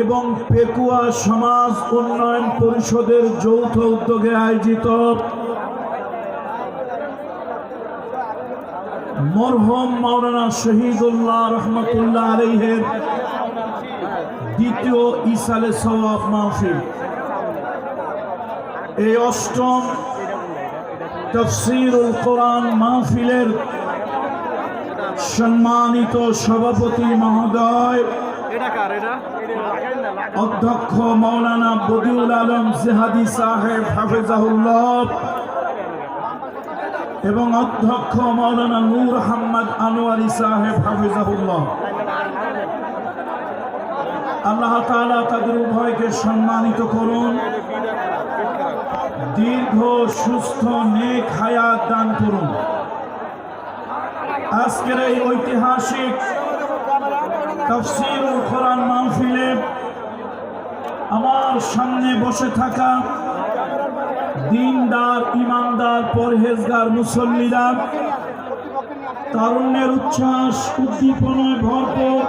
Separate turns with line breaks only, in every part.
এবং পেকুয়া সমাজ উন্নয়ন পরিষদের যৌথ উদ্যোগে আয়োজিত মরহুম মাওলানা শহীদুল্লাহ রহমতুল্লাহ আলাইহির দ্বিতীয় ইসালে সওয়াব মাহফিল, এই অষ্টম তাফসীরুল কোরআন মাহফিলের সম্মানিত সভাপতি মহোদয় অধ্যক্ষ মাওলানা বদিউল আলম জিহাদি সাহেব হাফেজাহুল্লাহ এবং অধ্যক্ষ মাওলানা নূর আহমদ আনোয়ারি সাহেব হাফেজাহুল্লাহ, আল্লাহ তাআলা তাদের উভয়কে সম্মানিত করুন, দীর্ঘ সুস্থ নেক হায়াত দান করুন। আজকের এই ঐতিহাসিক তাফসীরুল কোরআন মাহফিলে আমার সামনে বসে থাকা দিনদার, ইমানদার, পরহেজগার মুসল্লিরা, তারুণ্যের উচ্ছ্বাস উদ্দীপনায় ভরপুর,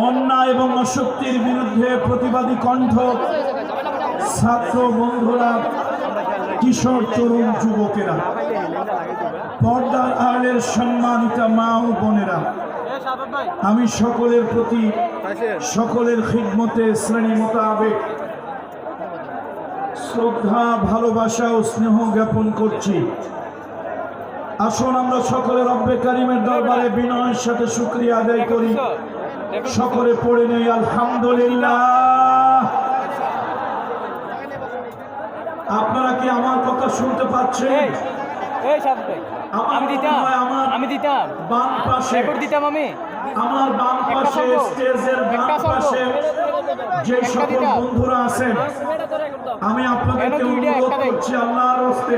অন্যায় এবং অশক্তির বিরুদ্ধে প্রতিবাদী কণ্ঠ, ছাত্র বন্ধুরা, কিশোর তরুণ যুবকেরা, পর্দার আড়ালের সম্মানিত মা ও বোনেরা, আমি সকলের প্রতি সকলের খিদমতে শ্রেণী মোতাবেক শ্রদ্ধা, ভালোবাসা ও স্নেহ জ্ঞাপন করছি। আসুন আমরা সকলে রব্বে কারিমের দরবারে বিনয়ের সাথে শুকরিয়া আদায় করি। সকলে পড়ে নেই আলহামদুলিল্লাহ। আপনারা কি আমার কথা শুনতে পাচ্ছেন? আমার বাম পাশে স্টেজের বাম পাশে যে সকল বন্ধুরা আছেন, আমি আপনাদেরকে অনুরোধ করছি আল্লাহর হস্তে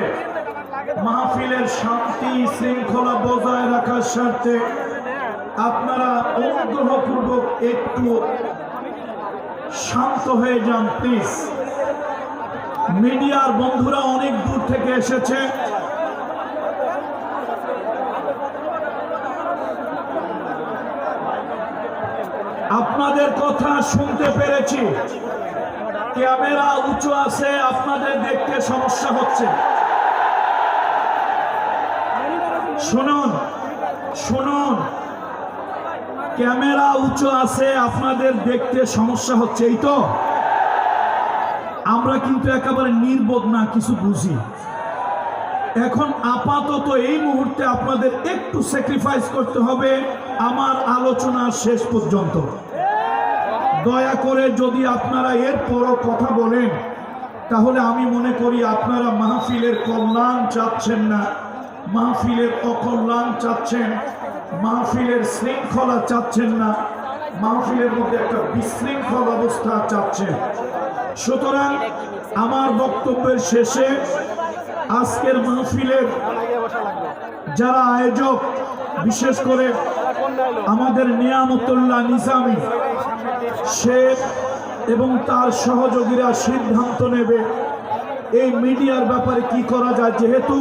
মাহফিলের শান্তি শৃঙ্খলা বজায় রাখার স্বার্থে আপনারা অনুগ্রহপূর্বক একটু শান্ত হয়ে যান প্লিজ। মিডিয়ার বন্ধুরা অনেক দূর থেকে এসেছে, আপনাদের কথা শুনতে পেরেছি। ক্যামেরা উঁচু আছে, আপনাদের দেখতে সমস্যা হচ্ছে। শুনুন শুনুন, ক্যামেরা উঁচু আছে, আপনাদের দেখতে সমস্যা হচ্ছে, এই তো। আমরা কিন্তু একেবারে নির্বোধ না, কিছু বুঝি। এখন আপাতত এই মুহূর্তে আপনাদের একটু স্যাক্রিফাইস করতে হবে আমার আলোচনা শেষ পর্যন্ত। দয়া করে যদি আপনারা এরপরও কথা বলেন, তাহলে আমি মনে করি আপনারা মাহফিলের কল্যাণ চাচ্ছেন না, মাহফিলের অকল্যাণ চাচ্ছেন, মাহফিলের শৃঙ্খলা চাচ্ছেন না, মাহফিলের মধ্যে একটা বিশৃঙ্খল অবস্থা চাচ্ছেন। সুতরাং আমার বক্তব্যের শেষে আজকের মাহফিলের যারা আয়োজক, বিশেষ করে আমাদের নিয়ামতুল্লাহ নিজামী শেখ এবং তার সহযোগীরা সিদ্ধান্ত নেবে এই মিডিয়ার ব্যাপারে কি করা যায়। যেহেতু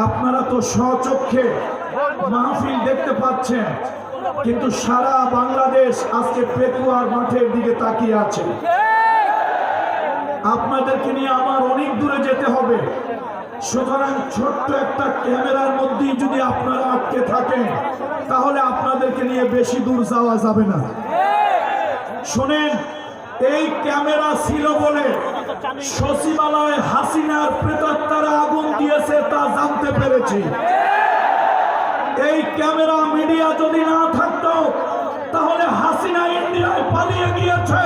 আপনারা তো স্বচক্ষে মাহফিল দেখতে পাচ্ছেন, কিন্তু সারা বাংলাদেশ আজকে পেকুয়ার মাঠের দিকে তাকিয়ে আছে। আপনাদেরকে নিয়ে আমার অনেক দূরে যেতে হবে। সুতরাং ছোট্ট একটা ক্যামেরার মধ্যেই যদি আপনারা আটকে থাকেন, তাহলে আপনাদেরকে নিয়ে বেশি দূর যাওয়া যাবে না। শোনেন, এই ক্যামেরা ছিল বলে সচিবালয় হাসিনার প্রেতাত্মারা আগুন দিয়েছে তা জানতে পেরেছি। এই ক্যামেরা মিডিয়া যদি না থাকতো, তাহলে হাসিনা ইন্ডিয়ায় পালিয়ে গিয়েছে,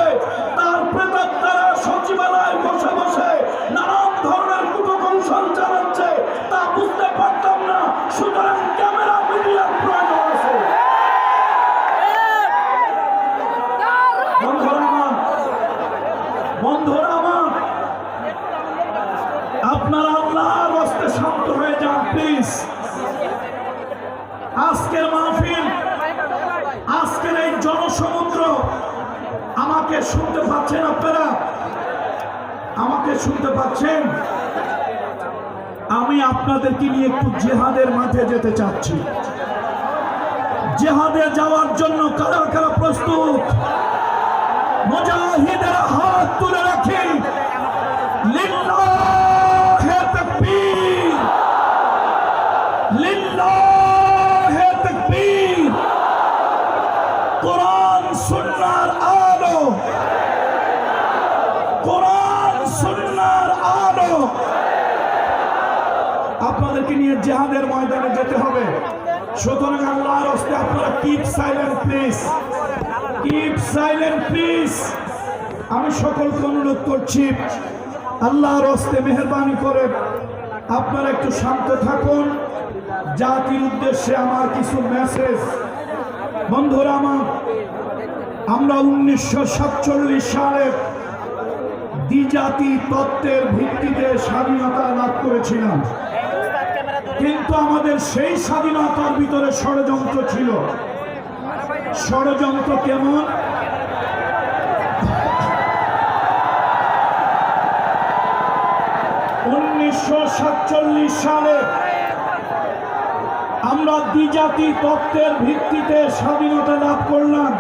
তার প্রেতাত্মারা সচিবালয়ে বসে বসে নানান ধরনের কুটকৌশল চালাচ্ছে, তা বুঝতে পারতাম না। সুতরাং ক্যামেরা মিডিয়ার প্রয়োজন আছে। বন্ধুরা আমার, আপনারা আল্লাহর রাস্তে শান্ত হয়ে যান প্লিজ। আজকের মাহফিল, আজকের এই জনসমুদ্র, আমাকে শুনতে পাচ্ছেন আপনারা? আমাকে শুনতে পাচ্ছেন? আমি আপনাদেরকে নিয়ে একটু জিহাদের মাঠে যেতে চাচ্ছি। জিহাদে যাওয়ার জন্য কারা কারা প্রস্তুত? আমাদেরকে নিয়ে জিহাদের ময়দানে যেতে হবে। সুতরাং আল্লাহর রাস্তায় আপনারা keep silent please, keep silent please. আমি সকলকে অনুরোধ করছি আল্লাহর রাস্তায় মেহেরবানি করে আপনারা একটু শান্ত থাকুন। জাতির উদ্দেশ্যে আমার কিছু মেসেজ। বন্ধুরা আমার, আমরা 1947 সালে দ্বিজাতি তত্ত্বের ভিত্তিতে স্বাধীনতা লাভ করেছিলাম, কিন্তু আমাদের সেই স্বাধীনতার ভিতরে ষড়যন্ত্র ছিল। ষড়যন্ত্র কেমন? সালে আমরা দ্বিজাতি তত্ত্বের ভিত্তিতে স্বাধীনতা লাভ করলাম,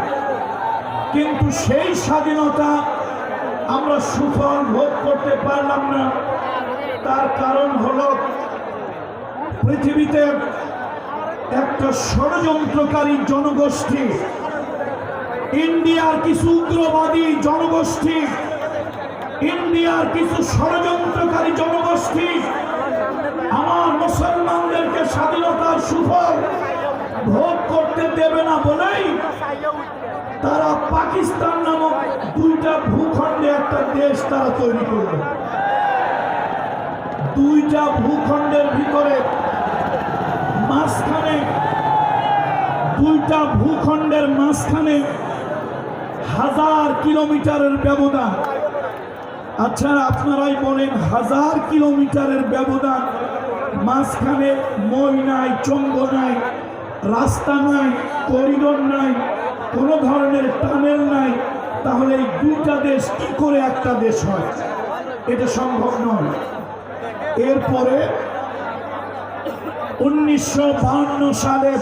কিন্তু সেই স্বাধীনতা আমরা সুফল ভোগ করতে পারলাম না। তার কারণ হলো পৃথিবীতে একটা ষড়যন্ত্রকারী জনগোষ্ঠী, ইন্ডিয়ার কিছু উগ্রবাদী জনগোষ্ঠী, ইন্ডিয়ার কিছু ষড়যন্ত্রকারী জনগোষ্ঠী আমার মুসলমানদেরকে স্বাধীনতার সুফল ভোগ করতে দেবে না বলেই তারা পাকিস্তান নামক দুইটা ভূখণ্ডে একটা দেশ তারা তৈরি করবে। দুইটা ভূখণ্ডের ভিতরে মাঝখানে, দুইটা ভূখণ্ডের মাঝখানে 1000 কিলোমিটারের ব্যবধান। আচ্ছা, আপনারাই বলেন, 1000 কিলোমিটারের ব্যবধান, মাঝখানে মই নাই, চঙ্গ নাই, রাস্তা নাই, করিডোর নাই, কোনো ধরনের টানেল নাই, তাহলে এই দুইটা দেশ কি করে একটা দেশ হয়? এটা সম্ভব নয়। এরপরে 1952 সালে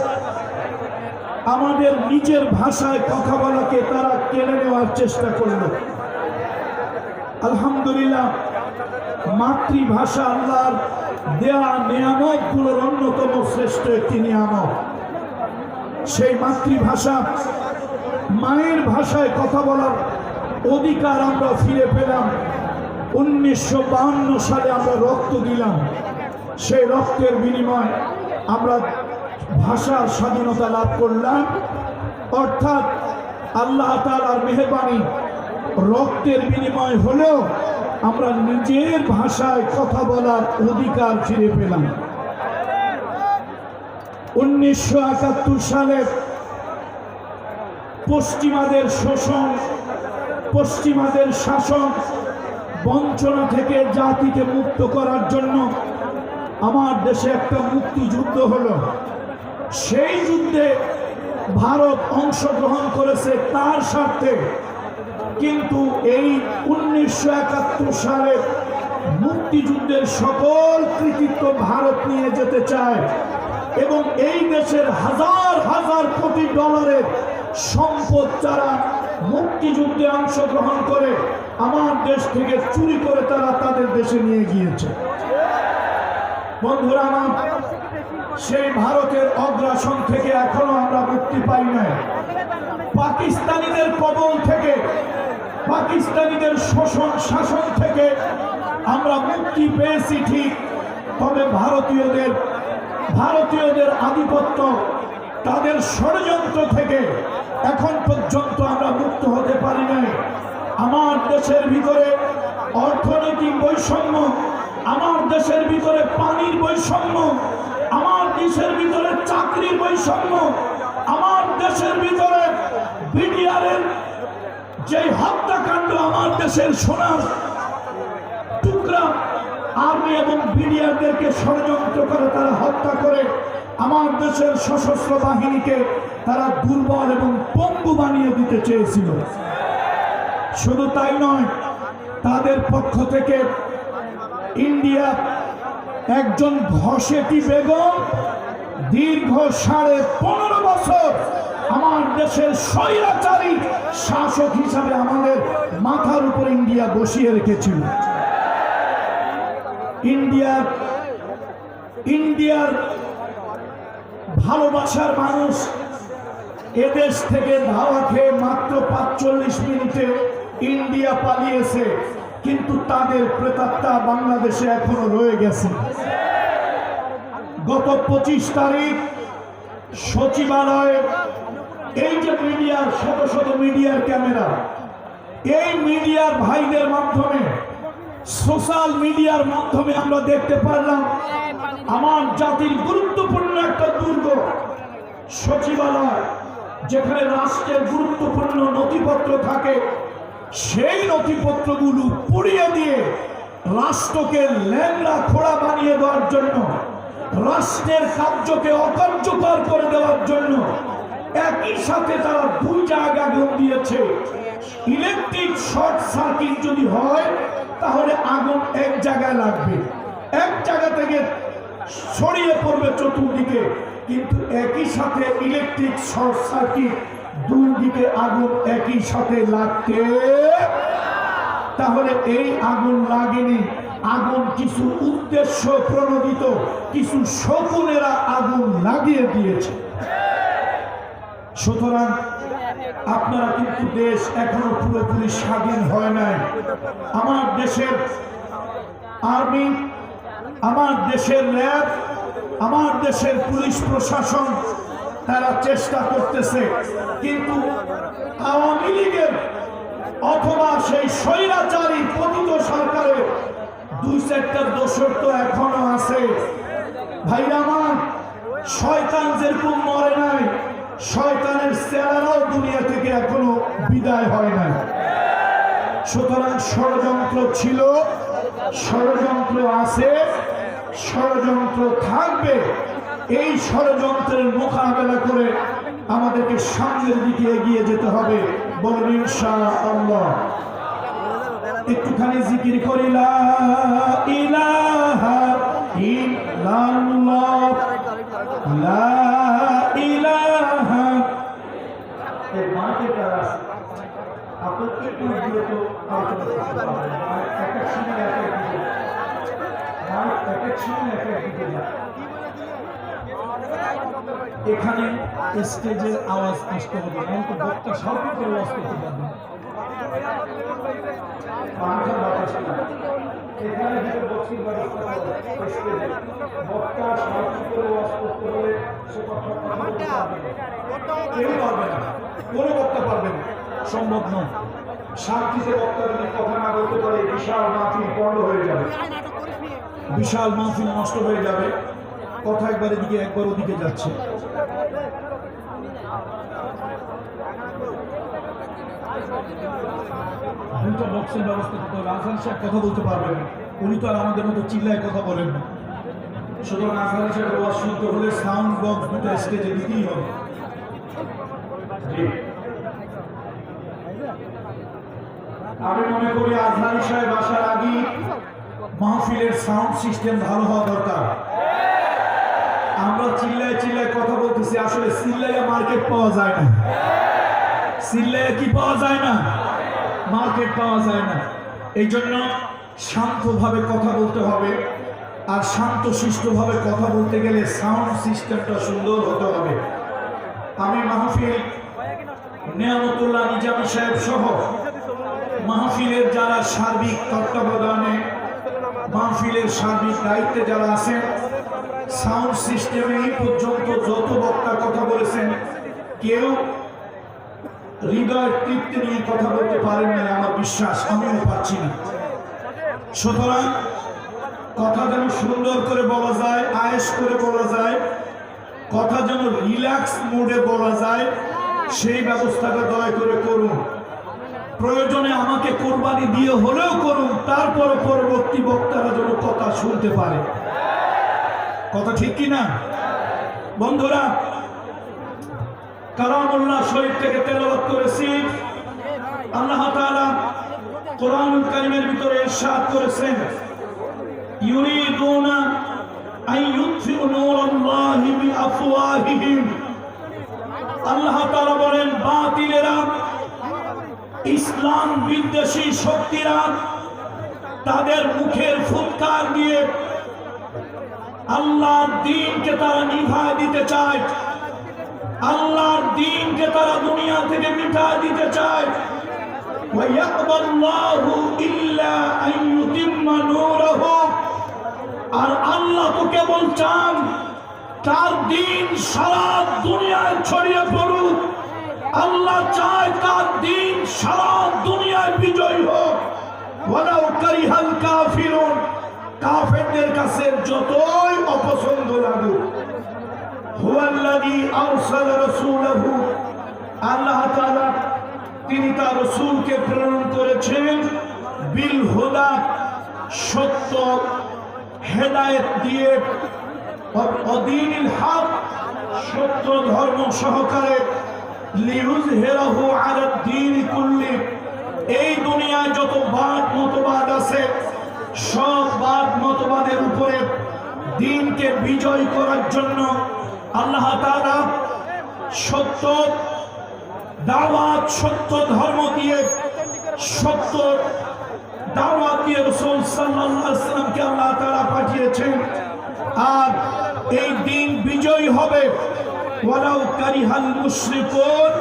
আমাদের নিজের ভাষায় কথা বলাকে তারা কেড়ে নেওয়ার চেষ্টা করল। আলহামদুলিল্লাহ, মাতৃভাষা আল্লাহর দেয়া নিয়ামতগুলোর অন্যতম শ্রেষ্ঠ একটি নিয়ামত। সেই মাতৃভাষা, মায়ের ভাষায় কথা বলার অধিকার আমরা ফিরে পেলাম। 1952 সালে আমরা রক্ত দিলাম। সেই রক্তের বিনিময় আমরা ভাষার স্বাধীনতা লাভ করলাম। অর্থাৎ আল্লাহ তাআলার মেহেরবানি, রক্তের বিনিময় হলেও আমরা নিজের ভাষায় কথা বলার অধিকার ফিরে পেলাম। 1971 সালে পশ্চিমাদের শোষণ, পশ্চিমাদের শাসন, বঞ্চনা থেকে জাতিকে মুক্ত করার জন্য আমার দেশে একটা মুক্তিযুদ্ধ হলো। সেই যুদ্ধে ভারত অংশগ্রহণ করেছে তার স্বার্থে, কিন্তু এই 1971 সালে মুক্তিযুদ্ধের সকল কৃতিত্ব ভারত নিয়ে যেতে চায় এবং এই দেশের হাজার হাজার কোটি ডলারের সম্পদ যারা মুক্তিযুদ্ধে অংশগ্রহণ করে আমার দেশ থেকে চুরি করে তারা তাদের দেশে নিয়ে গিয়েছে। বন্ধুরা আমার, সেই ভারতের অগ্রাসন থেকে এখনো আমরা মুক্তি পাই নাই। পাকিস্তানিদের কবল থেকে, পাকিস্তানিদের শোষণ শাসন থেকে আমরা মুক্তি পেয়েছি ঠিক, তবে ভারতীয়দের আধিপত্য, তাদের ষড়যন্ত্র থেকে এখন পর্যন্ত আমরা মুক্ত হতে পারি নাই। আমার দেশের ভিতরে অর্থনৈতিক বৈষম্য, আমার দেশের ভিতরে পানির বৈষম্য, আমার দেশের ভিতরে চাকরির বৈষম্য, আমার দেশের ভিতরে বিডিআরের যে হত্যাকাণ্ড, আমার দেশের সোনার টুকরা আর্মি এবং বিডিআরদেরকে ষড়যন্ত্র করে তারা হত্যা করে আমার দেশের সশস্ত্র বাহিনীকে তারা দুর্বল এবং পঙ্গু বানিয়ে দিতে চেয়েছিল। শুধু তাই নয়, তাদের পক্ষ থেকে ইন্ডিয়া একজন ঘসেটি বেগম দীর্ঘ 15.5 বছর আমার দেশের স্বৈরাচারী শাসক হিসাবে আমাদের মাথার উপর ইন্ডিয়া বসিয়ে রেখেছিল। ইন্ডিয়ার ভালোবাসার মানুষ এদেশ থেকে ধাওয়া খেয়ে মাত্র 45 মিনিটে ইন্ডিয়া পালিয়েছে, কিন্তু তাদের প্রেতাত্মা বাংলাদেশে এখনো রয়ে গেছে। গত 25 তারিখ সচিবালয়ে এই যে মিডিয়ার শত শত মিডিয়ার ক্যামেরা, এই মিডিয়ার ভাইদের মাধ্যমে, সোশ্যাল মিডিয়ার মাধ্যমে আমরা দেখতে পারলাম আমার জাতির গুরুত্বপূর্ণ একটা দুর্গ সচিবালয়, যেখানে রাষ্ট্রের গুরুত্বপূর্ণ নথিপত্র থাকে, সেই নথিপত্রগুলো পুড়িয়ে দিয়ে রাষ্ট্রকে ল্যাংড়া খোড়া বানিয়ে দেওয়ার জন্য, রাষ্ট্রের কার্যকে অকার্যকর করে দেওয়ার জন্য একই সাথে তারা দুই জায়গা আগুন দিয়েছে। ইলেকট্রিক শর্ট সার্কিট যদি হয় তাহলে আগুন এক জায়গায় লাগবে, এক জায়গা থেকে ছড়িয়ে পড়বে চতুর্দিকে, কিন্তু একই সাথে ইলেকট্রিক শর্ট সার্কিট দুই দিকে আগুন একই সাথে লাগতে, তাহলে এই আগুন লাগেনি, আগুন কিছু উদ্দেশ্য প্রণোদিত কিছু শকুনেরা আগুন লাগিয়ে দিয়েছে। সুতরাং আপনারা কিন্তু দেশ এখনো পুরোপুরি স্বাধীন হয় নাই। আমার দেশের আর্মি, আমার দেশের র্যাব, আমার দেশের পুলিশ প্রশাসন তারা চেষ্টা করতেছে, কিন্তু আওয়ামী লীগের অথবা সেই স্বৈরাচারী পতিত সরকারের দুই চারটা দোষর তো এখনো আছে। ভাইরা আমার, শয়তান যেরকম মরে নাই, শয়তানের চেহারাও দুনিয়া থেকে এখনো বিদায় হয় নাই। সুতরাং ষড়যন্ত্র ছিল, ষড়যন্ত্র আছে, ষড়যন্ত্র থাকবে। এই ষড়যন্ত্রের মোকাবেলা করে আমাদেরকে সামনের দিকে এগিয়ে যেতে হবে। বলুন ইনশাআল্লাহ। একটুখানি জিকির করি, লা ইলাহা ইল্লাল্লাহ, লা ইলাহা। এই মাকে তারা আপনার একটু বিরত আলোচনা করতে পারবেন। একটা শুনে একটা দিকে, একটা শুনে একটা দিকে যায়। এখানে স্টেজের আওয়াজ আসতে হবে, এমনকি বক্তা সাউন্ড করে আওয়াজ করতে পারবে। এখানে যেটা বক্সির ব্যবস্থা করে স্টেজে বক্তা সাউন্ড করে আওয়াজ করতে হলে সে কথা বলতে পারবে না, কেউ পারবে না, কোনো বক্তা পারবে না, সম্ভব নয়। শান্তিতে বক্তা যদি কথা না বলতে পারে বিশাল মাহফিল বন্ধ হয়ে যাবে, বিশাল মাহফিল নষ্ট হয়ে যাবে। কথা একবার এদিকে একবার ওদিকে যাচ্ছে। দুটো বক্সের ব্যবস্থা করতে হবে। আজহার সাহেব কথা বলতে পারবেন না, উনি তো আর আমাদের মতো চিল্লায় কথা বলেন না। সুতরাং আজহার সাহেবের আওয়াজ শুনতে হলে সাউন্ড বক্স দুটো স্টেজে দিতেই হবে। আমি মনে করি আজহার সাহেব আসার আগে মাহফিলের সাউন্ড সিস্টেম ভালো হওয়া দরকার। আমরা চিল্লায় চিল্লায় কথা বলতেছি, আসলে চিল্লাইয়া মার্কেট পাওয়া যায় না, চিল্লাইয়া কি পাওয়া যায় না, মার্কেট পাওয়া যায় না। এই জন্য শান্তভাবে কথা বলতে হবে, আর শান্তশিষ্টভাবে কথা বলতে গেলে সাউন্ড সিস্টেমটা সুন্দর হতে হবে। আমি মাহফিল নেয়ামতুল্লাহ নিজামী সাহেব সহ মাহফিলের যারা সার্বিক তত্ত্বাবধানে, মাহফিলের সার্বিক দায়িত্বে যারা আছেন, সাউন্ড সিস্টেমে এই পর্যন্ত যত বক্তা কথা বলেছেন কেউ হৃদয় তৃপ্তি নিয়ে কথা বলতে পারেন না, আমার বিশ্বাস, আমিও পাচ্ছি না। সুতরাং কথা যেন সুন্দর করে বলা যায়, আয়েশ করে বলা যায়, কথা যেন রিল্যাক্স মোডে বলা যায়, সেই ব্যবস্থাটা দয়া করে করুন। প্রয়োজনে আমাকে কোরবানি দিয়ে হলেও করুন, তারপর পরবর্তী বক্তারা যেন কথা শুনতে পারে। কথা ঠিক কিনা বন্ধুরা? কালামুল্লাহ শরীফ থেকে তেলাওয়াত করেছি। আল্লাহ তাআলা কোরআনুল কারীমের ভিতরে ইরশাদ করেছেন, ইউরিদুনা আন ইউতফিউ নূরাল্লাহি বিআফওয়াহিহিম। আল্লাহ তাআলা বলেন, বাতিলেরা, ইসলাম বিদ্বেষী শক্তিরা তাদের মুখের ফুৎকার দিয়ে আল্লাহর দ্বীনকে তারা নিভায় দিতে চায়, আল্লাহর দ্বীনকে তারা দুনিয়া থেকে মিটায় দিতে চায়। ওয়ায়াকবাল্লাহু ইল্লা আন ইউতিম্মা নূরাহু। আর আল্লাহ তো কেবল চান তার দিন সারা দুনিয়ায় ছড়িয়ে পড়ুক। আল্লাহ চায় তার দিন সারা দুনিয়ায় বিজয় হোক। ওয়ালাউ কারিহাল কাফিরুন, কাফেরদের কাছে যতই অপছন্দ লাগুক। হুয়াল্লাযী আরসালা রাসূলাহু, আল্লাহ তাআলা তিনি তার রাসূলকে প্রেরণ করেছেন বিল হুদা, সত্য হেদায়েত দিয়ে, অদীনিল হক, সত্য ধর্ম সহকারে, লিইয়ুযহিরাহু আলাদ দীন কুল্লি, এই দুনিয়ায় যত বাদ মতবাদ আছে সব বাদ মতবাদের উপরে দ্বীনকে বিজয় করার জন্য আল্লাহ তাআলা সত্য দাওয়াত, সত্য ধর্ম দিয়ে, সত্য দাওয়াত দিয়ে রাসূল সাল্লাল্লাহু আলাইহি ওয়াসাল্লামকে আল্লাহ তাআলা পাঠিয়েছেন। আর এই দিন বিজয় হবে ওয়ালাউ কারিহাল মুশরিকুন,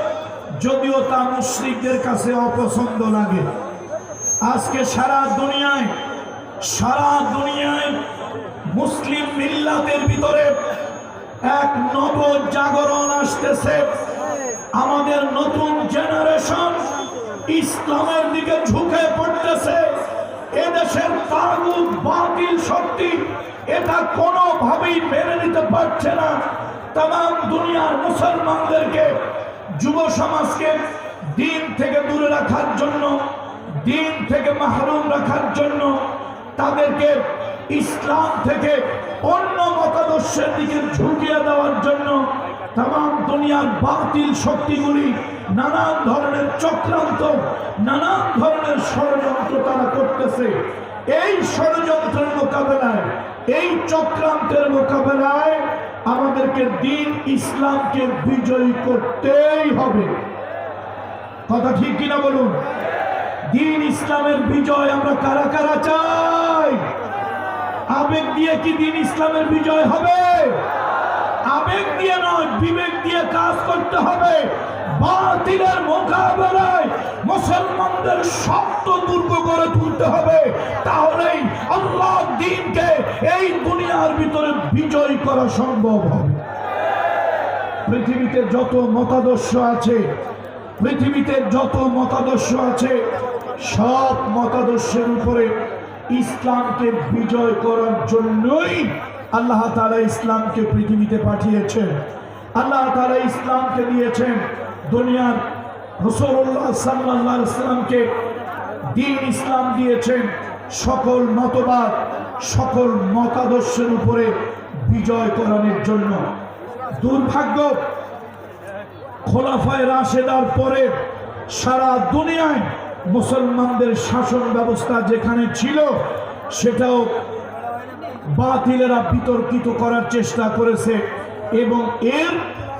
যদিও তা মুশরিকদের কাছে অপছন্দ লাগে। আজকে সারা দুনিয়ায় মুসলিম মিল্লাতের ভিতরে এক নব জাগরণ আসতেছে। আমাদের নতুন জেনারেশন ইসলামের দিকে ঝুঁকে পড়তেছে। এদেশের তাগুত বাতিল শক্তি এটা কোনোভাবেই মেনে নিতে পারছে না। তাম দুনিয়ার মুসলমানদেরকে, যুব সমাজকে দিন থেকে দূরে রাখার জন্য, দিন থেকে মাহরুম রাখার জন্য, তাদেরকে ইসলাম থেকে অন্য মতাদর্শের দিকে ঝুঁকিয়ে দেওয়ার জন্য তাম দুনিয়ার বাতিল শক্তিগুলি নানান ধরনের চক্রান্ত, নানান ধরনের ষড়যন্ত্র তারা করতেছে। এই ষড়যন্ত্রের মোকাবেলায়, এই চক্রান্তের মোকাবেলায় আমাদেরকে দিন ইসলামকে বিজয়ী করতেই হবে। কথা ঠিক কিনা বলুন? দিন ইসলামের বিজয় আমরা কারা কারা চাই? আবেগ দিয়ে কি দিন ইসলামের বিজয় হবে? আবেগ দিয়ে নয়, বিবেক দিয়ে কাজ করতে হবে। বাতিলের মোকাবেলায় মুসলমানদের শক্ত দুর্গ করে তুলতে হবে, তাহলেই আল্লাহর দ্বীনকে এই দুনিয়ার ভিতরে বিজয় করা সম্ভব হবে। পৃথিবীতে যত মতাদর্শ আছে, সব মতাদর্শের উপরে ইসলামকে বিজয় করার জন্যই আল্লাহ তাআলা ইসলামকে পৃথিবীতে পাঠিয়েছেন। আল্লাহ তাআলা ইসলামকে দিয়েছেন। দুনিয়ার রাসূলুল্লাহ সাল্লাল্লাহু আলাইহি ওয়াসাল্লামকে দ্বীন ইসলাম দিয়েছেন সকল মতবাদ, সকল মতাদর্শের উপরে বিজয় করানোর জন্য। দুর্ভাগ্য, খোলাফায়ে রাশেদার পরে সারা দুনিয়ায় মুসলমানদের শাসন ব্যবস্থা যেখানে ছিল সেটাও বাতিলেরা বিতর্কিত করার চেষ্টা করেছে, এবং এর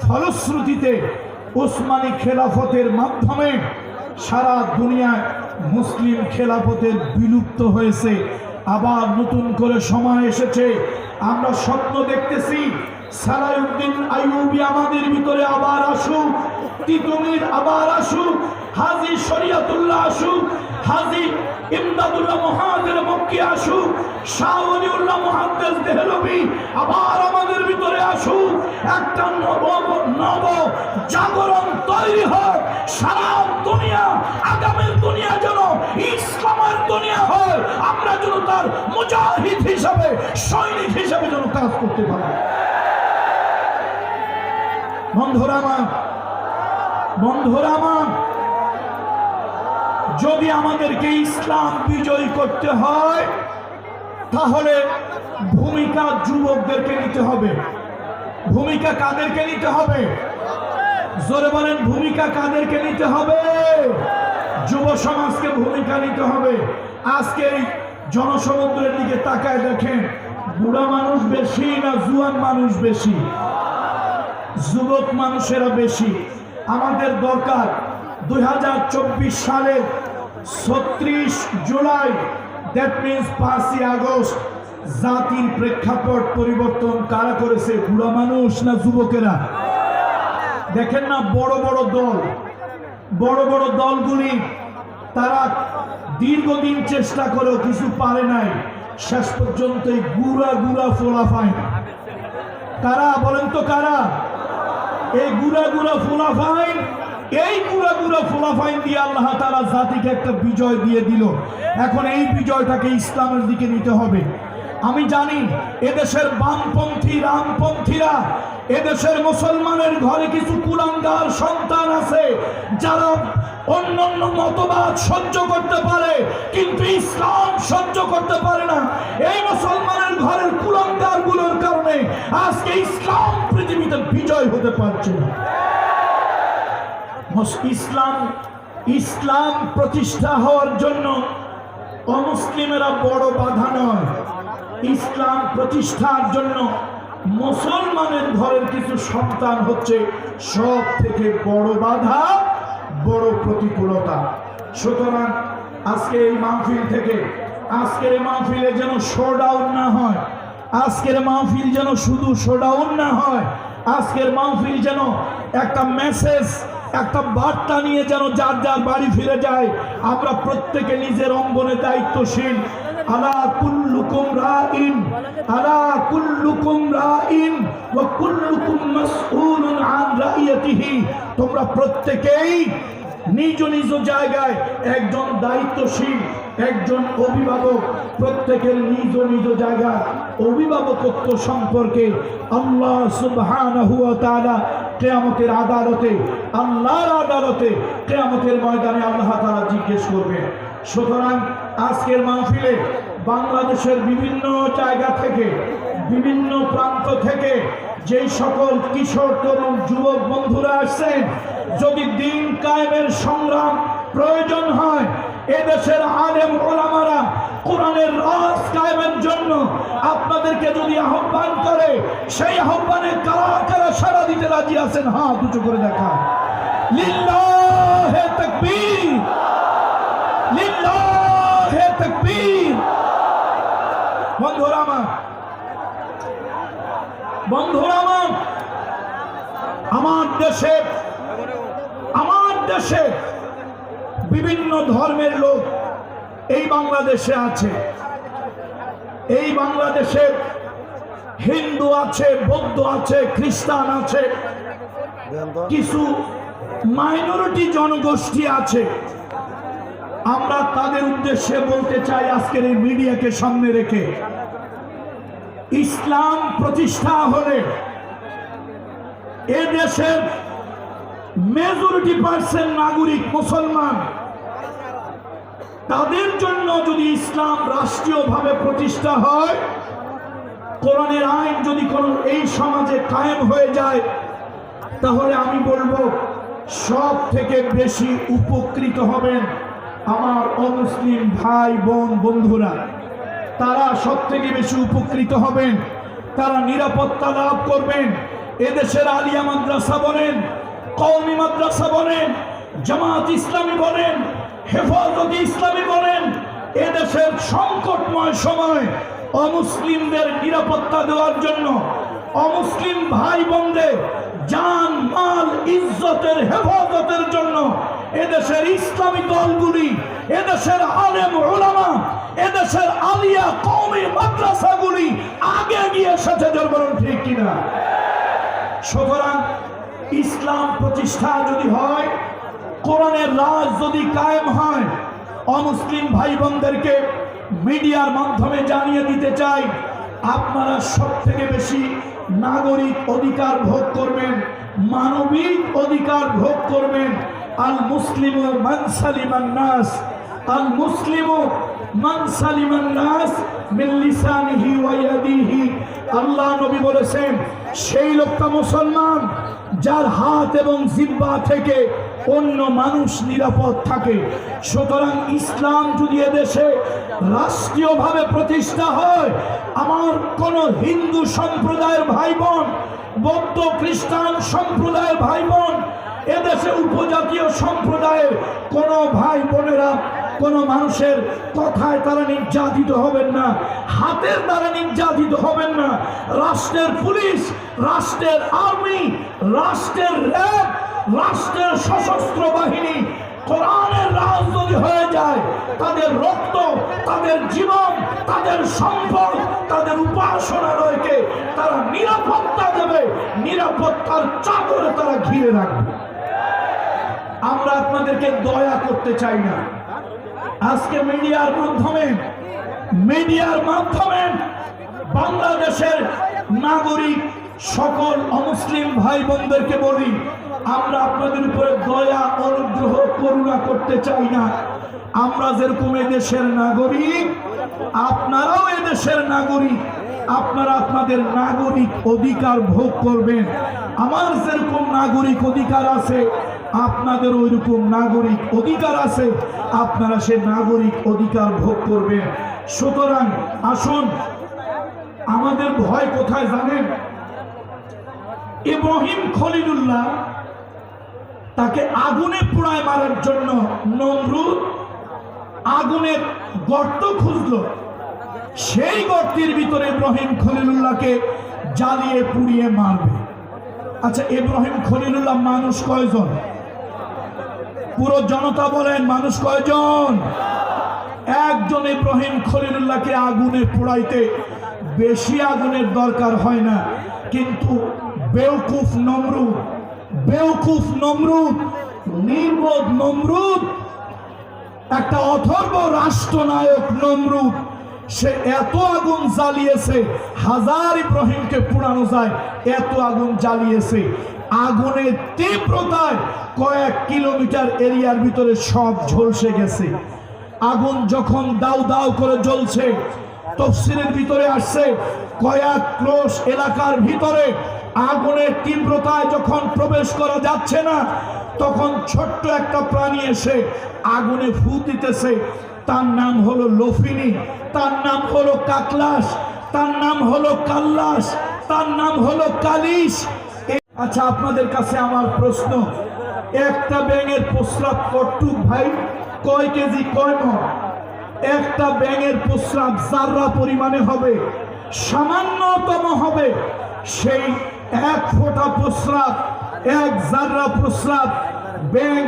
ফলশ্রুতিতে উসমানী খেলাফতের মাধ্যমে সারা দুনিয়ায় মুসলিম খেলাফতের বিলুপ্ত হয়েছে। আবার নতুন করে সময় এসেছে, আমরা স্বপ্ন দেখতেছি সালাউদ্দিন আইয়ুবী আমাদের ভিতরে আবার আসুক, তিতুমির আবার আসুক, হাজী শরিয়তুল্লাহ আসুক, হাজী ইমদাদুল্লাহ মুহাজির মক্কি আসুক, শাহ ওলিউল্লাহ মুহাদ্দিস দেহলভী আবার আমাদের ভিতরে আসুক। একটা নব জাগরণ তৈরি হয়। সারা দুনিয়া, আগামীর দুনিয়া যেন ইসলামের দুনিয়া হয়। আমরা যেন তার মুজাহিদ হিসাবে, সৈনিক হিসাবে যেন কাজ করতে পারি। বন্ধুরা আমার, যদি আমাদেরকে ইসলাম বিজয়ী করতে হয় তাহলে ভূমিকা যুবকদেরকে নিতে হবে। ভূমিকা কাদেরকে নিতে হবে? জোরে বলেন, ভূমিকা কাদেরকে নিতে হবে? যুব সমাজকে ভূমিকা নিতে হবে। আজকে এই জনসমুদ্রের দিকে তাকায় দেখেন, বুড়া মানুষ বেশি না জুয়ান মানুষ বেশি? যুবক মানুষেরা বেশি। আমাদের দরকার 2024 সালের 36 জুলাই, দ্যাট মিনস 5ই আগস্ট, জাতির প্রেক্ষাপট পরিবর্তন কারা করেছে? বুড়া মানুষ না যুবকেরা? দেখেন না, বড় বড় দলগুলি তারা দীর্ঘদিন চেষ্টা করেও কিছু পারে নাই। শেষ পর্যন্ত এই গুড়া ফোলাফাইন কারা বলেন তো কারা? এই গুড়া গুড়া ফুলাফাইন, এই গুড়া গুড়া ফুলাফাইন দিয়ে আল্লাহ তাআলা জাতিকে একটা বিজয় দিয়ে দিল। এখন এই বিজয়টাকে ইসলামের দিকে নিতে হবে। আমি জানি এদেশের বামপন্থী রামপন্থীরা, এদেশের মুসলমানের ঘরে কিছু কুলাঙ্গার সন্তান আছে যারা অন্যান্য মতবাদ সহ্য করতে পারে, কিন্তু ইসলাম সহ্য করতে পারে না। এই মুসলমানের ঘরের কুলাঙ্গার গুলোর কারণে আজকে ইসলাম পৃথিবীতে বিজয় হতে পারছে না। ইসলাম প্রতিষ্ঠা হওয়ার জন্য অমুসলিমেরা বড় বাধা নয়। ইসলাম প্রতিষ্ঠার জন্য মুসলমানের ঘরের কিছু সন্তান হচ্ছে সব থেকে বড় বাধা, বড় প্রতিকূলতা। সুতরাং আজকে এই মাহফিল থেকে, আজকের এই মাহফিলে যেন শোডাউন না হয়, আজকের মাহফিল যেন শুধু শোডাউন না হয়, আজকের মাহফিল যেন একটা মেসেজ, একটা বার্তা নিয়ে যেন যার যার বাড়ি ফিরে যায়। আমরা প্রত্যেকে নিজের অঙ্গনে দায়িত্বশীল। আলা কুল্লুকুম রাইন, আলা কুল্লুকুম রাইন ওয়া কুল্লুকুম মাসউলুন আন রাইয়াতিহি। তোমরা প্রত্যেকেই নিজ নিজ জায়গায় একজন দায়িত্বশীল, একজন অভিভাবক। প্রত্যেকের নিজ নিজ জায়গায় অভিভাবকত্ব সম্পর্কে আল্লাহ সুবহানাহু ওয়া তাআলা কিয়ামতের আদালতে, আল্লাহর আদালতে, কিয়ামতের ময়দানে আল্লাহ তাআলা জিজ্ঞেস করবেন। সুতরাং আজকের মাহফিলে বাংলাদেশের বিভিন্ন জায়গা থেকে, বিভিন্ন প্রান্ত থেকে যেই সকল কিশোর তরুণ যুবক বন্ধুরা আসছেন, যদি দিন কায়েমের সংগ্রাম প্রয়োজন হয়, এদেশের আলেম ওলামারা কোরআনের রাজ কায়েমের জন্য আপনাদেরকে যদি আহ্বান করে, সেই আহ্বানে কারা কারা সাড়া দিতে রাজি আছেন? হাত উঁচু করে দেখা। লিল্লাহে তাকবীর, লিল্লাহে তাকবীর। বন্ধুরা আমার, বন্ধুরা আমার, আমার দেশে বিভিন্ন ধর্মের লোক এই বাংলাদেশে আছে। এই বাংলাদেশে হিন্দু আছে, বৌদ্ধ আছে, খ্রিস্টান আছে, কিছু মাইনরিটি জনগোষ্ঠী আছে। আমরা তাদের উদ্দেশ্যে বলতে চাই, আজকের এই মিডিয়াকে সামনে রেখে, ইসলাম প্রতিষ্ঠা হলে এ দেশের মেজরিটি পার্সেন্ট নাগরিক মুসলমান, তাদের জন্য যদি ইসলাম রাষ্ট্রীয়ভাবে প্রতিষ্ঠা হয়, কোরআনের আইন যদি কোনো এই সমাজে কায়েম হয়ে যায়, তাহলে আমি বলবো সব থেকে বেশি উপকৃত হবেন আমার অমুসলিম ভাই বোন বন্ধুরা। তারা সব থেকে বেশি উপকৃত হবেন, তারা নিরাপত্তা লাভ করবেন। এদেশের আলিয়া মাদ্রাসা বলেন, কওমি মাদ্রাসা বলেন, জামাত ইসলামী বলেন, হেফাজতে ইসলামী বলেন, এদেশের সংকটময় সময় অমুসলিমদের নিরাপত্তা দেওয়ার জন্য, অমুসলিম ভাই বোনদের জান মাল ইজ্জতের হেফাজতের জন্য এদেশের ইসলামী দলগুলি, এদেশের আলেম ওলামা, এদেশের আলিয়া কওমি মাদ্রাসাগুলি আগে গিয়ে এসেছে। বলুন ঠিক কিনা? সুতরাং ইসলাম প্রতিষ্ঠা যদি হয়, কোরআনের রাজ যদি কায়েম হয়, অমুসলিম ভাই বোনদেরকে মিডিয়ার মাধ্যমে জানিয়ে দিতে চাই, আপনারা সব থেকে বেশি নাগরিক অধিকার ভোগ করবেন, মানবিক অধিকার ভোগ করবেন। আল মুসলিমু মান সালিমান নাস, আল মুসলিমু মান সালিমান নাস মিন লিসানিহি ওয়া ইয়াদিহি। আল্লাহ নবী বলেছেন, সেই লোকটা মুসলমান যার হাত এবং জিহ্বা থেকে অন্য মানুষ নিরাপদ থাকে। সুতরাং ইসলাম যদি এদেশে রাষ্ট্রীয়ভাবে প্রতিষ্ঠা হয়, আমার কোন হিন্দু সম্প্রদায়ের ভাই বোন, বৌদ্ধ খ্রিস্টান সম্প্রদায়ের ভাই বোন, এদেশে উপজাতীয় সম্প্রদায়ের কোন ভাই বোনেরা কোন মানুষের কথায় তারা নির্যাতিত হবেন না, হাতের দ্বারা নির্যাতিত হবেন না। রাষ্ট্রের পুলিশ, রাষ্ট্রের আর্মি, রাষ্ট্রের র্যাব, রাষ্ট্রের সশস্ত্র বাহিনী কোরআনের রাজনীতি হয়ে যায়, তাদের রক্ত, তাদের জীবন, তাদের সম্পদ, তাদের উপাসনালয়কে তারা নিরাপত্তা দেবে, নিরাপত্তার চাদরে তারা ঘিরে রাখবে। আমরা আপনাদেরকে দয়া করতে চাই না। আজকে মিডিয়ার মাধ্যমে বাংলাদেশের নাগরিক সকল অমুসলিম ভাই বোনদেরকে বলি, আমরা আপনাদের উপরে দয়া, অনুগ্রহ, করুণা করতে চাই না। আমরা যেরকম এদেশের নাগরিক, আপনারাও এদেশের নাগরিক। আপনারা আপনাদের নাগরিক অধিকার ভোগ করবেন। আমার যেরকম নাগরিক অধিকার আছে, আপনাদের ওইরকম নাগরিক অধিকার আছে, আপনারা সে নাগরিক অধিকার ভোগ করবেন। সুতরাং আসুন, আমাদের ভয় কোথায় জানেন? ইব্রাহিম খলিলুল্লাহ তাকে আগুনে পোড়ায় মারার জন্য নমরুদ আগুনের গর্ত খুঁজল। সেই গর্তের ভিতরে ইব্রাহিম খলিলুল্লাহকে জ্বালিয়ে পুড়িয়ে মারবে। আচ্ছা, ইব্রাহিম খলিলুল্লাহ মানুষ কয়জন? পুরো জনতা বলেন, মানুষ কয়জন? একজন ইব্রাহিম খলিলুল্লাহকে আগুনে পোড়াইতে বেশি আগুনের দরকার হয় না, কিন্তু বেওকুফ নমরুদ, নির্বোধ নমরুদ, একটা অথর্ব রাষ্ট্রনায়ক নমরুদ, সে এত আগুন জ্বালিয়েছে, হাজার ইব্রাহিমকে পোড়ানো যায় এত আগুন জ্বালিয়েছে। আগুনের তীব্রতায় কয়েক কিলোমিটার এরিয়ার ভিতরে সব ঝলসে গেছে। আগুন যখন দাউ দাউ করে জ্বলছে, তাফসীরের ভিতরে আসছে কয়েক ক্রোশ এলাকার ভিতরে আগুনের তীব্রতায় যখন প্রবেশ করা যাচ্ছে না, তখন ছোট্ট একটা প্রাণী এসে আগুনে ফু দিতেছে। তার নাম হলো লফিনী, তার নাম হলো কাকলাস, তার নাম হলো কাল্লাস, তার নাম হলো কালিশ। আচ্ছা, আপনাদের কাছে আমার প্রশ্ন, একটা ব্যাঙের প্রস্রাব কটুক ভাই? কয় কেজি, কয় মণ? একটা ব্যাঙের প্রস্রাব জাররা পরিমাণে হবে, সামান্যতম হবে। সেই এক ফোঁটা প্রস্রাব, এক জাররা প্রস্রাব ব্যাঙ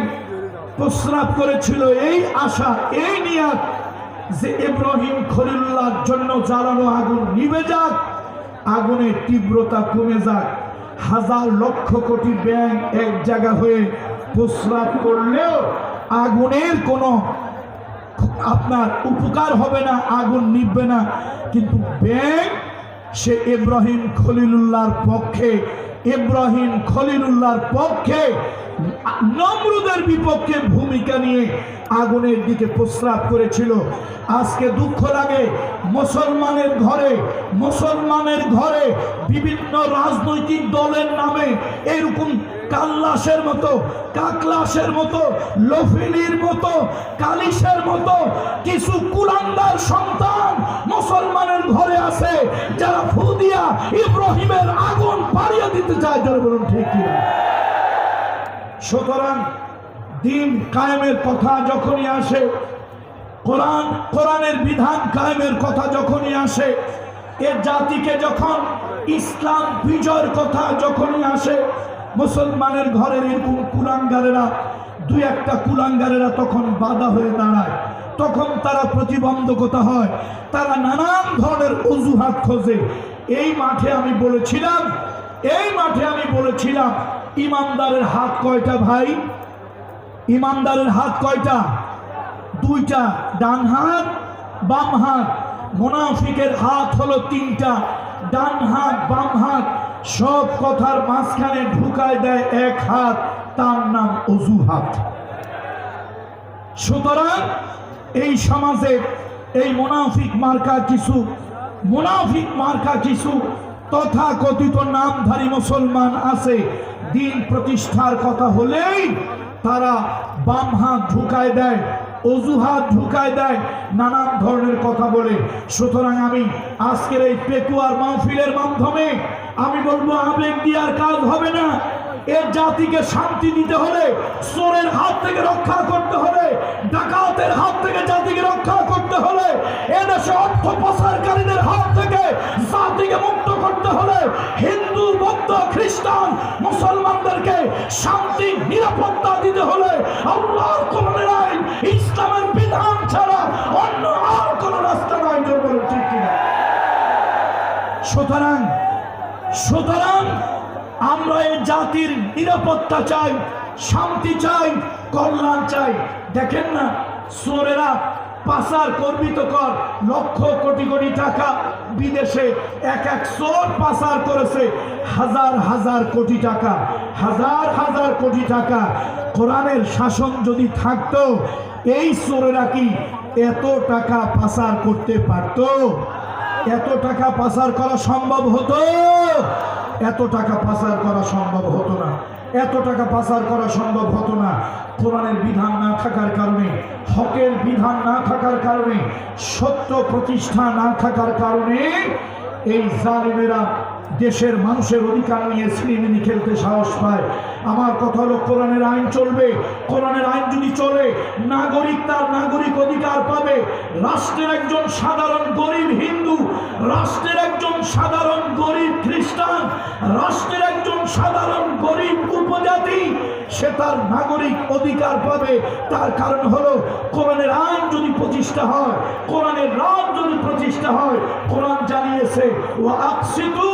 প্রস্রাব করেছিল এই আশা, এই নিয়াত যে ইব্রাহিম খলিলুল্লাহর জন্য জ্বালানো আগুন নিভে যাক, আগুনের তীব্রতা কমে যাক। হাজার লক্ষ কোটি ব্যাঙ এক জায়গা হয়ে প্রস্রাব করলেও আগুনের কোনো আপনার উপকার হবে না, আগুন নিভবে না। কিন্তু ব্যাঙ সে ইব্রাহিম খলিলুল্লাহর পক্ষে নমরুদের বিপক্ষে ভূমিকা নিয়ে আগুনের দিকে প্রস্রাব করেছিল। আজকে দুঃখ লাগে, মুসলমানের ঘরে বিভিন্ন রাজনৈতিক দলের নামে এরকম কাল্লাসের মতো, কাকলাসের মতো, লফিনীর মতো, কালিশের মতো কিছু কুলাঙ্গার সন্তান মুসলমানের ঘরে আছে, যারা ফু দিয়া ইব্রাহিমের আগুন পাড়িয়ে দিতে চায়। যারা বলুন ঠিক কিনা? সুতরাং দিন কায়েমের কথা যখনই আসে, কোরআনের বিধান কায়েমের কথা যখনই আসে, এ জাতিকে যখন ইসলাম বিজয়ের কথা যখনই আসে, মুসলমানের ঘরের এরকম কুলাঙ্গারেরা, দুই একটা কুলাঙ্গারেরা তখন বাধা হয়ে দাঁড়ায়, তখন তারা প্রতিবন্ধকতা হয়, তারা নানান ধরনের অজুহাত খোঁজে। এই মাঠে আমি বলেছিলাম ইমানদারের হাত কয়টা ভাই? ইমানদারের হাত কয়টা? দুইটা, ডান হাত, বাম হাত। মুনাফিকের হাত হলো তিনটা, ডান হাত, বাম হাত। সব কথার মাঝখানে ঢুকায় দেয় এক হাত, তার নাম অজুহাত। সুতরাং এই সমাজে এই মুনাফিক মার্কা কিছু তথাকথিত নামধারী মুসলমান আছে। দিন প্রতিষ্ঠার কথা হলেই তারা বাম হাত ঢুকায় দেয়, অজুহাত ঢুকায় দেয়, নানান ধরনের কথা বলে। সুতরাং আমি আজকের এই পেকুয়ার মাহফিলের মাধ্যমে আমি বলবো, আবেগ দিয়ার কাজ হবে না। এর জাতিকে শান্তি দিতে হলে, চোরের হাত থেকে রক্ষা করতে হলে, ডাকাতের হাত থেকে জাতিকে রক্ষা করতে করতে হলে, এদেশে অর্থ পাচারকারীদের হাত থেকে জাতিকে মুক্ত করতে হলে, হিন্দু বৌদ্ধ খ্রিস্টান মুসলমানদেরকে শান্তি নিরাপত্তা দিতে হলে আল্লাহর কোরআনের আইন ইসলামের বিধান ছাড়া অন্য আর কোন রাস্তা নাই। ঠিক কিনা? সুতরাং আমরা এই জাতির নিরাপত্তা চাই, শান্তি চাই, কল্যাণ চাই। দেখেন না, চোরেরা পাচার করবি তো কর, লক্ষ কোটি কোটি টাকা বিদেশে এক চোর পাচার করেছে হাজার হাজার কোটি টাকা, হাজার হাজার কোটি টাকা। কোরআনের শাসন যদি থাকতো, এই চোরেরা কি এত টাকা পাচার করতে পারতো? এত টাকা পাচার করা সম্ভব হতো? এত টাকা পাচার করা সম্ভব হতো না। এত টাকা পাচার করা সম্ভব হতো না। কোরআনের বিধান না থাকার কারণে, হকের বিধান না থাকার কারণে, সত্য প্রতিষ্ঠা না থাকার কারণে এই জালিমেরা দেশের মানুষের অধিকার নিয়ে ছিনিমিনি খেলতে সাহস পায়। আমার কথা হলো, কোরআনের আইন চলবে। কোরআনের আইন যদি চলে, নাগরিক তার নাগরিক অধিকার পাবে। রাষ্ট্রের একজন সাধারণ গরিব হিন্দু, রাষ্ট্রের একজন সাধারণ গরিব খ্রিস্টান, রাষ্ট্রের একজন সাধারণ গরিব উপজাতি, সে তার নাগরিক অধিকার পাবে। তার কারণ হলো, কোরআনের আইন যদি প্রতিষ্ঠা হয়, কোরআনের রাজ যদি প্রতিষ্ঠা হয়, কোরআন জানিয়েছে ওয়া আকসিতু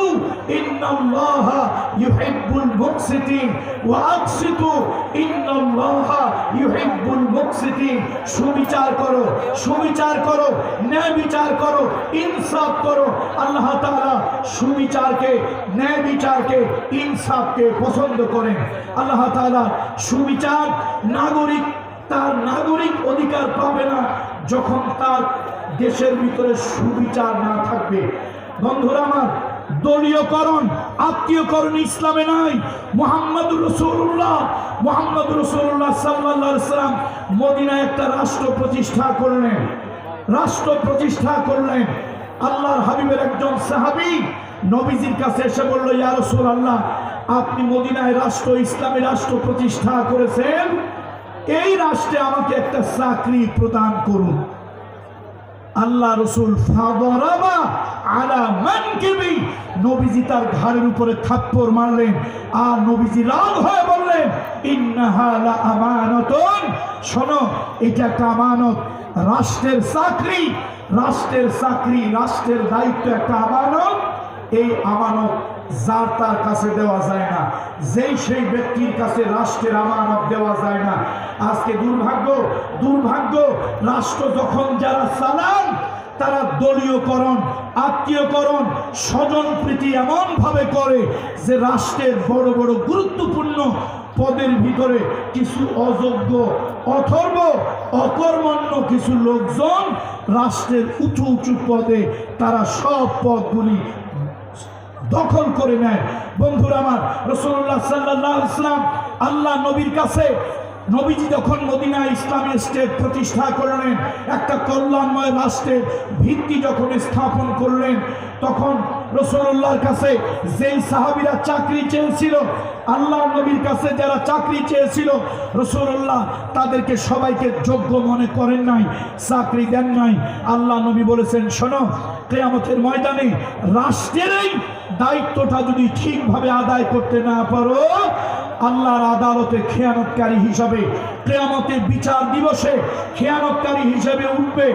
ইন্নাল্লাহা ইউহিব্বুল মুকসিতিন, ওয়া আকসিতু ইন্নাল্লাহা ইউহিব্বুল মুকসিতিন। সুবিচার করো, সুবিচার করো, ন্যায় বিচার করো, ইনসাফ করো। আল্লাহ তাআলা সুবিচারকে, ন্যায় বিচারকে, ইনসাফকে পছন্দ করেন। আল্লাহ তাআলা সুবিচার, নাগরিক তার নাগরিক অধিকার পাবে না যখন তার দেশের ভিতরে সুবিচার না থাকবে। বন্ধুরা আমার, দলীয়করণ, আত্মীয়করণ ইসলামে নাই। মুহাম্মদুর রাসূলুল্লাহ সাল্লাল্লাহু আলাইহি ওয়াসাল্লাম মদিনায় একটা রাষ্ট্র প্রতিষ্ঠা করলেন। রাষ্ট্র প্রতিষ্ঠা করলেন। আল্লাহর হাবিবের একজন সাহাবী নবীজির কাছে এসে বলল, ইয়া রাসূলুল্লাহ, আপনি মদিনায় রাষ্ট্র, ইসলামী রাষ্ট্র প্রতিষ্ঠা করেছেন, এই রাষ্ট্রে আমাকে একটা চাকরি প্রদান করুন। আল্লাহ রাসূল ফাদরাবা আলা মানকিবি, নবীজি তার ঘাড়ের উপরে থাপ্পড় মারলেন। আর নবীজি রাগ হয়ে বললেন, ইন্নাহা লা আমানাতুন, শোনো, এটা একটা আমানত। রাষ্ট্রের চাকরি, রাষ্ট্রের চাকরি, রাষ্ট্রের দায়িত্ব একটা আমানত। এই আমানত যার তার কাছে দেওয়া যায় না, যেই সেই ব্যক্তির কাছে রাষ্ট্রের আমানত দেওয়া যায় না। আজকে দুর্ভাগ্য, রাষ্ট্র যখন যারা চালান, তারা দলীয়করণ, আত্মীয়করণ, স্বজনপ্রীতি এমন ভাবে করে যে রাষ্ট্রের বড় বড় গুরুত্বপূর্ণ পদের ভিতরে কিছু অযোগ্য, অথর্ব, অকর্মণ্য কিছু লোকজন রাষ্ট্রের উঁচু উঁচু পদে, তারা সব পদগুলি দখল করে নেয়। বন্ধুরা আমার, রাসূলুল্লাহ সাল্লাল্লাহু আলাইহি ওয়াসাল্লাম আল্লাহ নবীর কাছে, নবীজি যখন মদিনায় ইসলামী স্টেট প্রতিষ্ঠা করলেন, একটা কল্যাণময় রাষ্ট্রের ভিত্তি যখন স্থাপন করলেন, তখন রাসূলুল্লাহর কাছে যেই সাহাবীরা চাকরি চেয়েছিল, আল্লাহ নবীর কাছে যারা চাকরি চেয়েছিল, রাসূলুল্লাহ তাদেরকে সবাইকে যোগ্য মনে করেন নাই, চাকরি দেন নাই। আল্লাহ নবী বলেছেন, শোনো, কিয়ামতের ময়দানে রাষ্ট্রের এই দায়িত্বটা যদি ঠিকভাবে আদায় করতে না পারো, আল্লাহর আদালতে খেয়ানতকারী হিসাবে, কিয়ামতের বিচার দিবসে খেয়ানতকারী হিসেবে উঠবে।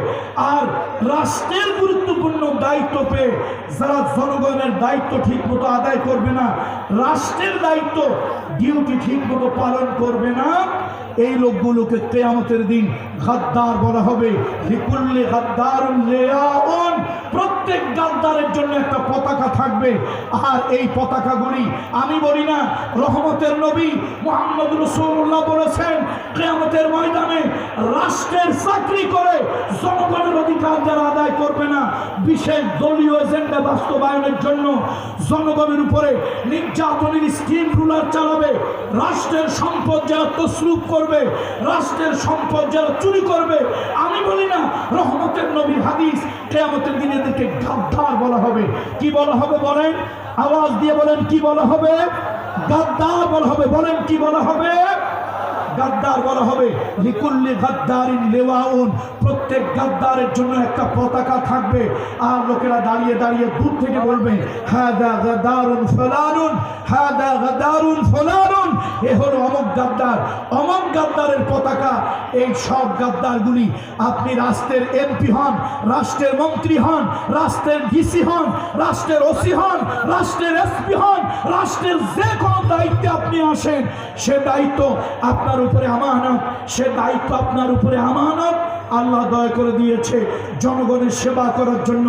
আর রাষ্ট্রের গুরুত্বপূর্ণ দায়িত্ব পেয়ে যারা জনগণের দায়িত্ব ঠিকমতো আদায় করবে না, রাষ্ট্রের দায়িত্ব, ডিউটি ঠিকমতো পালন করবে না, এই লোকগুলোকে কিয়ামতের দিন গাদ্দার বলা হবে। লিকুল্লি গাদ্দারুন লিয়াউন, প্রত্যেক গাদ্দারের জন্য একটা পতাকা থাকবে। আর এই পতাকাগুলি, আমি বলি না, রহমতের নবী মুহাম্মদ রাসূলুল্লাহ বলেছেন, কিয়ামতের ময়দানে রাষ্ট্রের চাকরি করে জনগণের অধিকার যারা আদায় করবে না, বিশেষ দলীয় এজেন্ডা বাস্তবায়নের জন্য জনগণের উপরে নির্যাতনের স্কিম রুলার চালাবে, রাষ্ট্রের সম্পদ যারা তসরুপ করবে, রাষ্ট্রের সম্পদ যারা চুরি করবে, আমি বলি না, রহমতের নবী হাদিস, কিয়ামতের দিনে এদেরকে গাদ্দার বলা হবে। কি বলা হবে বলেন? আওয়াজ দিয়ে বলেন, কি বলা হবে? গাদ্দার বলা হবে। বলেন, কি বলা হবে? গাদ্দার বলা হবে লিকুল্লি গাদ্দারিন লিওয়াউন, প্রত্যেক গাদ্দারের জন্য একটা পতাকা থাকবে। আর লোকেরা দাঁড়িয়ে দাঁড়িয়ে দূর থেকে বলবে হাদা গাদ্দারুন ফুলানুন, হাদা গাদ্দারুন ফুলানুন, এ হলো অমুক গাদ্দার, অমুক গাদ্দারের পতাকা। এই সব গাদ্দারগুলি, আপনি রাষ্ট্রের এমপি হন, রাষ্ট্রের মন্ত্রী হন, রাষ্ট্রের ডিসি হন, রাষ্ট্রের ওসি হন, রাষ্ট্রের এসপি হন, রাষ্ট্রের যে কোনো দায়িত্বে আপনি আসেন, সে দায়িত্ব আপনার উপরে আমানত, সে দায়িত্ব আপনার উপরে আমানত। আল্লাহ দয়া করে দিয়েছে জনগণের সেবা করার জন্য।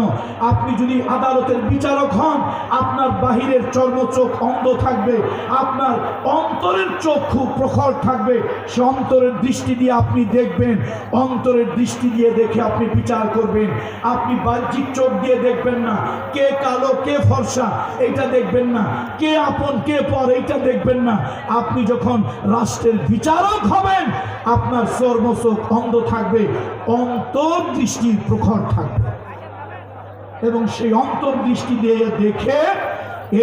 আপনি যদি আদালতের বিচারক হন, আপনার বাহিরের চর্মচোখ অন্ধ থাকবে, আপনার অন্তরের চোখ খুব প্রখর থাকবে। সে অন্তরের দৃষ্টি দিয়ে আপনি দেখবেন, অন্তরের দৃষ্টি দিয়ে দেখে আপনি বিচার করবেন। আপনি বাহ্যিক চোখ দিয়ে দেখবেন না, কে কালো কে ফর্সা এইটা দেখবেন না, কে আপন কে পর এইটা দেখবেন না। আপনি যখন রাষ্ট্রের বিচারক হবেন, আপনার চর্মচোখ অন্ধ থাকবে, অন্তর্দৃষ্টি প্রখর থাকবে, এবং সেই অন্তর্দৃষ্টি দিয়ে দেখে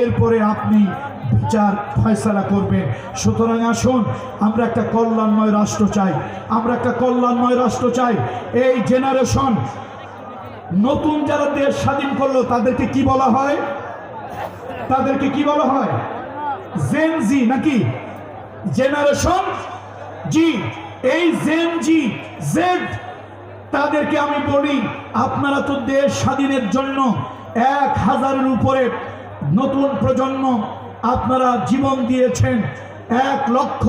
এরপরে আপনি বিচার ফয়সালা করবেন। সুতরাং আসুন, আমরা একটা কল্যাণময় রাষ্ট্র চাই, আমরা একটা কল্যাণময় রাষ্ট্র চাই। এই জেনারেশন নতুন যারা দেশ স্বাধীন করলো তাদেরকে কি বলা হয়? তাদেরকে কি বলা হয়? জেন জি নাকি জেনারেশন জি? এই জেন জি জেড, তাদেরকে আমি বলি, আপনারা তো দেশ স্বাধীনের জন্য 1000-এর উপরে নতুন প্রজন্ম আপনারা জীবন দিয়েছেন। 1 লক্ষ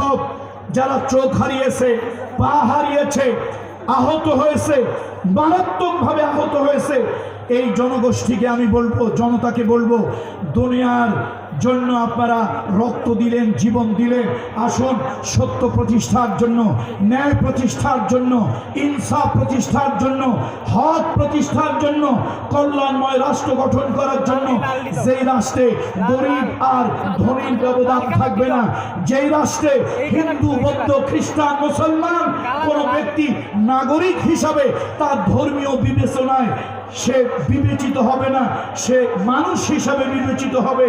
যারা চোখ হারিয়েছে, পা হারিয়েছে, আহত হয়েছে, মারাত্মকভাবে আহত হয়েছে, এই জনগোষ্ঠীকে আমি বলবো, জনতাকে বলবো, দুনিয়ার জন্য আপনারা রক্ত দিলেন, জীবন দিলেন। আসুন, সত্য প্রতিষ্ঠার জন্য, ন্যায় প্রতিষ্ঠার জন্য, ইনসাফ প্রতিষ্ঠার জন্য, হক প্রতিষ্ঠার জন্য, কল্যাণময় রাষ্ট্র গঠন করার জন্য, যেই রাষ্ট্রে গরিব আর ধনীর ব্যবধান থাকবে না, যেই রাষ্ট্রে হিন্দু বৌদ্ধ খ্রিস্টান মুসলমান কোনো ব্যক্তি নাগরিক হিসাবে তার ধর্মীয় বিবেচনায় সে বিবেচিত হবে না, সে মানুষ হিসাবে বিবেচিত হবে,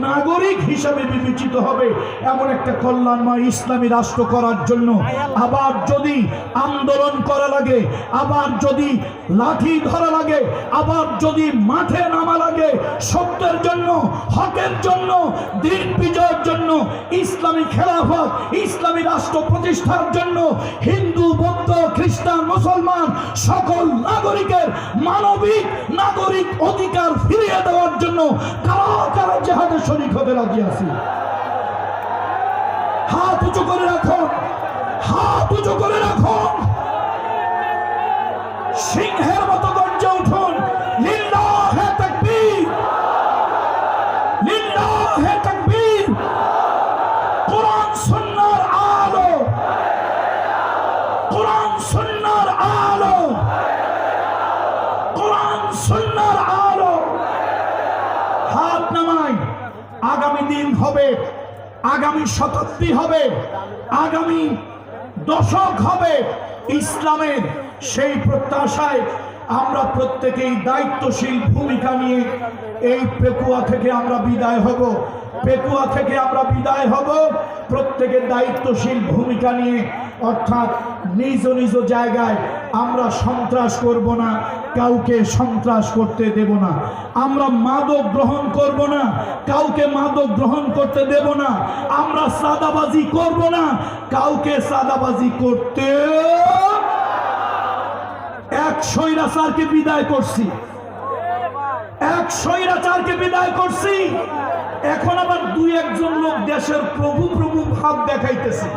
নাগরিক হিসাবে বিবেচিত হবে, এমন একটা কল্যাণময় ইসলামী রাষ্ট্র করার জন্য আবার যদি আন্দোলন করা লাগে, আবার যদি লাঠি ধরা লাগে, আবার যদি মাঠে নামা লাগে, সত্যের জন্য, হকের জন্য, দিন বিজয়ের জন্য, ইসলামী খেলাফত, ইসলামী রাষ্ট্র প্রতিষ্ঠার জন্য, হিন্দু বৌদ্ধ খ্রিস্টান মুসলমান সকল নাগরিকের মানবিক নাগরিক অধিকার ফিরিয়ে দেওয়ার জন্য কারা কারা জিহাদে শরীক হতে রাজি আছে? হাত উঁচু করে রাখুন, হাত উঁচু করে রাখুন, সিংহের মতো গর্জে উঠুন, লিল্লাহে তাকবীর, লিল্লাহে তাকবীর। কোরআন সুন্নাহর আলো, কোরআন সুন্নাহর আলো, কোরআন সুন্নাহর আলো। হাত নামাই। আগামী দিন হবে, আগামী শতাব্দী হবে, আগামী দশক হবে ইসলামের, সেই প্রত্যাশায় আমরা প্রত্যেকেই দায়িত্বশীল ভূমিকা নিয়ে এই পেকুয়া থেকে আমরা বিদায় হব, পেকুয়া থেকে আমরা বিদায় হব প্রত্যেকের দায়িত্বশীল ভূমিকা নিয়ে। অর্থাৎ নিজ নিজ জায়গায় আমরা সন্ত্রাস করব না, কাউকে সন্ত্রাস করতে দেব না। আমরা মাদক গ্রহণ করব না, কাউকে মাদক গ্রহণ করতে দেব না। আমরা সাদাবাজি করব না, কাউকে সাদাবাজি করতে। এক স্বৈরাচারকে বিদায় করছি, এক স্বৈরাচারকে বিদায় করছি। এখন আবার 2-1 লোক দেশের প্রভু প্রভু ভাব দেখাইতেছে।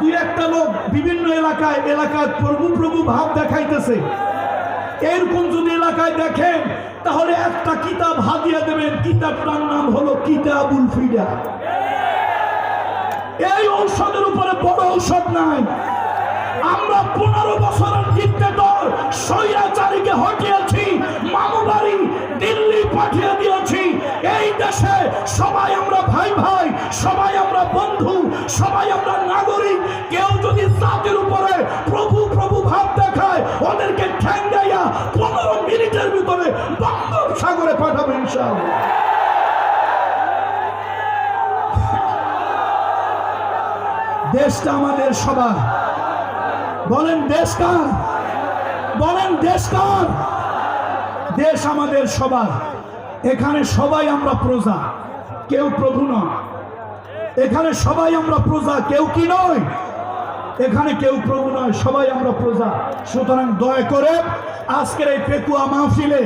2-1 লোক বিভিন্ন এলাকায় প্রভু প্রভু ভাব দেখাইতেছে। এরকম যদি এলাকায় দেখেন, তাহলে একটা কিতাব হাদিয়া দেবেন, কিতাবটার নাম হলো কিতাবুল ফিদা। এই ঔষধের উপরে বড় ঔষধ নাই। আমরা 15 বছরের ডিক্টেটর স্বৈরাচারীকে হটিয়েছি, মামু বাড়ি দিল্লি পাঠিয়ে দিয়েছি। এই দেশে সবাই আমরা ভাই ভাই, সবাই আমরা বন্ধু, সবাই আমরা নাগরিক। কেউ যদি জাতির উপরে প্রভু প্রভু ভাব দেখায়, ওদেরকে ঠ্যাঙ্গাইয়া 15 মিনিটের ভিতরে বঙ্গোপসাগরে পাঠাবো ইনশাআল্লাহ। দেশটা আমাদের সবার। বলেন দেশ কার? বলেন দেশ কার? দেশ আমাদের সবার। এখানে সবাই আমরা প্রজা, কেউ প্রভু নয়। এখানে সবাই আমরা প্রজা, কেউ কি নয়। এখানে কেউ প্রভু নয়, সবাই আমরা প্রজা। সুতরাং দয়া করে আজকের এই পেকুয়া মাহফিলে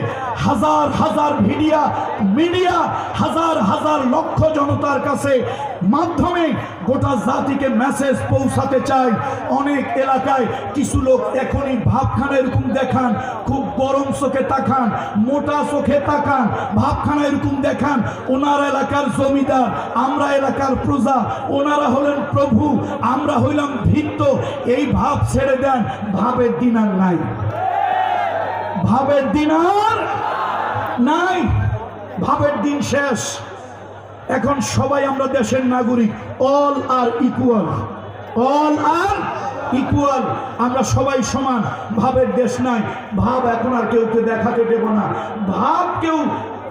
হাজার হাজার মিডিয়া হাজার হাজার লক্ষ জনতার কাছে মাধ্যমে গোটা জাতিকে মেসেজ পৌঁছাতে চাই। অনেক এলাকায় কিছু লোক এখনই ভাবখানা এরকম দেখান, খুব গরম চোখে তাকান, মোটা চোখে তাকান, ভাবখানা এরকম দেখান ওনার এলাকার জমিদার, আমরা এলাকার প্রজা, ওনারা হলেন প্রভু, আমরা হইলাম ভিত্ত। এই ভাব ছেড়ে দেন, ভাবের দিন আর নাই, ভাবের দিন আর নাই, ভাবের দিন শেষ। এখন সবাই আমরা দেশের নাগরিক, অল আর ইকুয়াল, অল আর ইকুয়াল, আমরা সবাই সমান। ভাবের দেশ নাই, ভাব এখন আর কেউকে দেখাতে দেব না, ভাব কেউ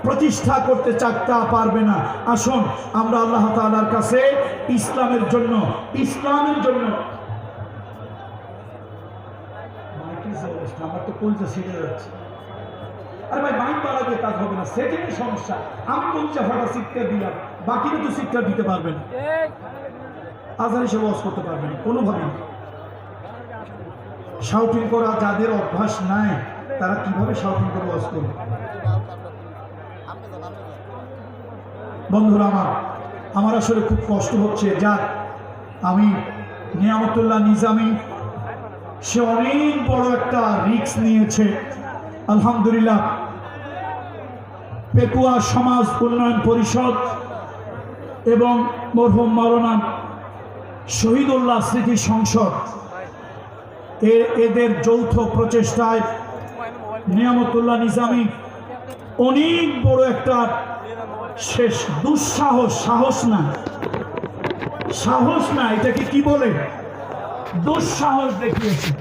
প্রতিষ্ঠা করতে চাকতে পারবে না। আসুন আমরা আল্লাহ তাআলার কাছে ইসলামের জন্য আমার তো কলজা ছিঁড়ে যাচ্ছে। আরে ভাই মাইক বাড়া দিয়ে কাজ হবে না, সেটিংয়ের সমস্যা। আমি কলজা ফাটা চিৎকার দিলাম, বাকিরা তো চিৎকার দিতে পারবে না, আজান এসে ওয়াজ করতে পারবে না কোনোভাবেই। শাউটিং করা যাদের অভ্যাস নাই তারা কিভাবে শাউটিং করে ওয়াজ করবে? বন্ধুরা আমার আসলে খুব কষ্ট হচ্ছে। যাক, আমি নিয়ামতুল্লাহ নিজামী, সে অনেক বড় একটা রিস্ক নিয়েছে। আলহামদুলিল্লাহ, পেকুয়া সমাজ উন্নয়ন পরিষদ এবং মরহুম মাওলানা শহীদুল্লাহ স্মৃতি সংসদ এদের যৌথ প্রচেষ্টায় নিয়ামতুল্লাহ নিজামী অনেক বড় একটা শেষ সাহস না, এটাকে কি বলে? দুঃসাহস দেখিয়েছে।